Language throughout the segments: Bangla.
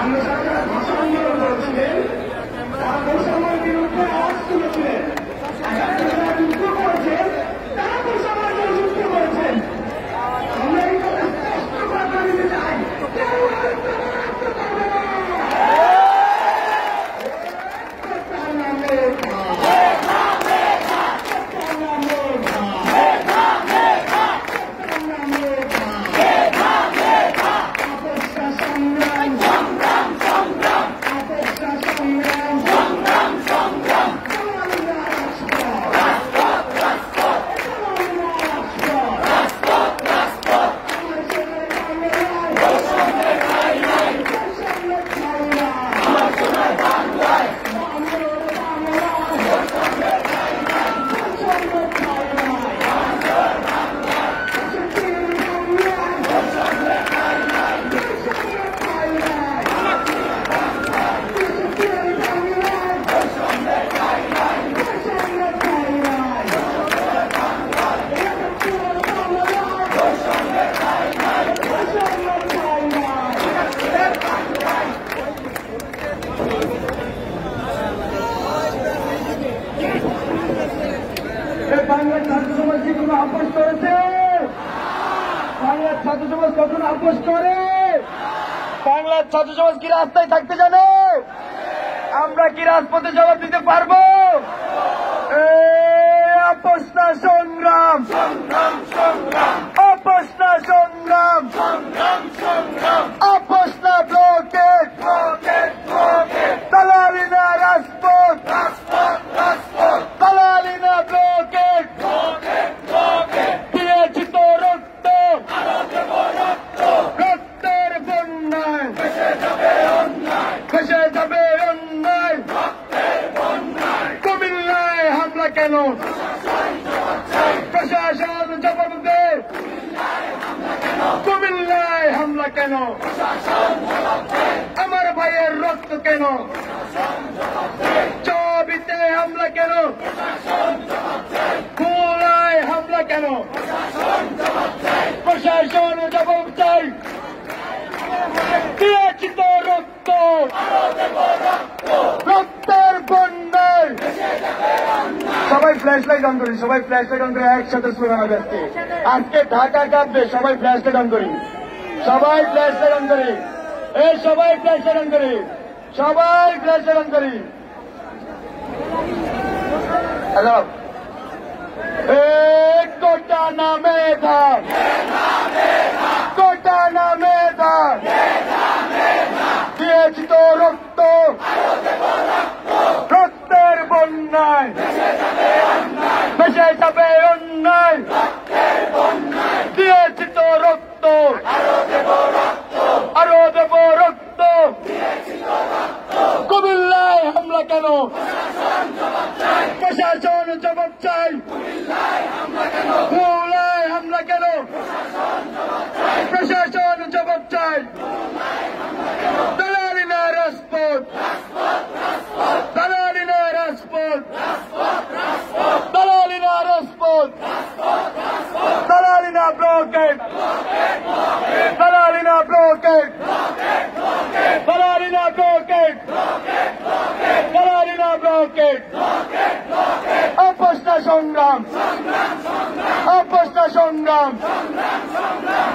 বাংলাদেশের যারা ভাষা আন্দোলন করেছিলেন তারা বৈষম্যের বিরুদ্ধে আওয়াজ তুলেছিলেন, যারা যুদ্ধ করেছেন তারা বৈষম্যের যুদ্ধ করেছেন। আমরা এই কথা স্পষ্ট করে দিতে চাই, বাংলার ছাত্র সমাজ কি কোনো আপোষ করেছে? বাংলার ছাত্র সমাজ কখন আপোষ করে? বাংলার ছাত্র সমাজ কি রাস্তায় থাকতে জানে? আমরা কি রাজপথে জবাব দিতে পারবো? আপোষ না সংগ্রাম, আপোষ না সংগ্রাম, আপোষ না ব্লকেট, দালালি না রাজপথ, দালালি না ব্লকেট, দিয়েছি তো রক্ত, রক্তের বন্যায় ভেসে যাবে অন্যায়। কুমিল্লায় হামলা কেন? প্রশাসন জবাব দে। কুমিল্লায় হামলা কেন? আমার ভাইয়ের রক্ত কেন? চবিতে হামলা কেন? খুলনায় হামলা কেন? প্রশাসন জবাব চাই। দিয়েছি তো রক্ত, রক্তের বন্যায়। সবাই ফ্ল্যাশ লাইট অন করি, সবাই ফ্ল্যাশ লাইট অন করে একসাথে স্লোগান হবে আজকে। আজকে ঢাকা কাঁপবে, সবাই ফ্ল্যাশ লাইট অন করি, সবাই ফ্ল্যাশ লাইট অন করি, সবাই ফ্ল্যাশ লাইট অন করি, সবাই ফ্ল্যাশ লাইট অন করি। হ্যালো, কোটা না মেধা, কোটা না মেধা, দিয়েছি তো রক্ত, রক্তের বন্যায় ভেসে যাবে অন্যায়। দিয়েছি তো রক্ত, আরো দেব রক্ত। কুমিল্লায় হামলা কেন? প্রশাসন জবাব চাই। খুলনায় হামলা কেন? প্রশাসন জবাব চাই। দালালি না রাজপথ, দালালি না রাজপথ, দালালি না রাজপথ, দালালি না ব্লকেট, দালালি না ব্লকেট, দালালি না ব্লকেট, দালালি না ব্লকেট। আপোষ না সংগ্রাম, আপোষ না সংগ্রাম,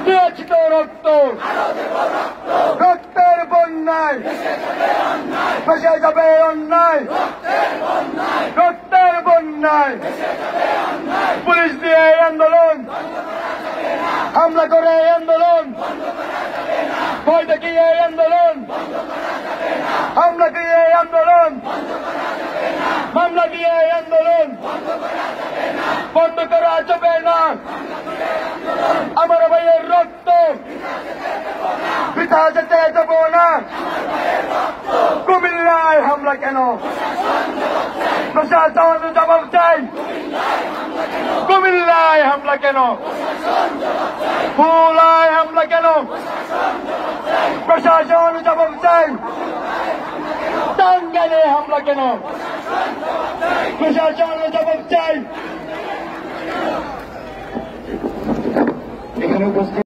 দিয়েছি তো রক্ত, রক্তের বন্যায় ভেসে যাবে অন্যায়, রক্তের বন্যায়। পুলিশ দিয়ে আন্দোলন, হামলা করে আন্দোলন, ভয় দেখিয়ে আন্দোলন, হামলা দিয়ে আন্দোলন, মামলা দিয়ে আন্দোলন বন্ধ করা যাবে না। আমার ভাইয়ের রক্ত বৃথা যেতে দেব না। কুমিল্লায় হামলা কেন? প্রশাসন জবাব চাই। কুমিল্লায় হামলা কেন? খুলনায় হামলা কেন? প্রশাসন জবাব চাই। টাঙ্গাইলে হামলা কেন? প্রশাসন জবাব চাই। এখানে উপস্থিত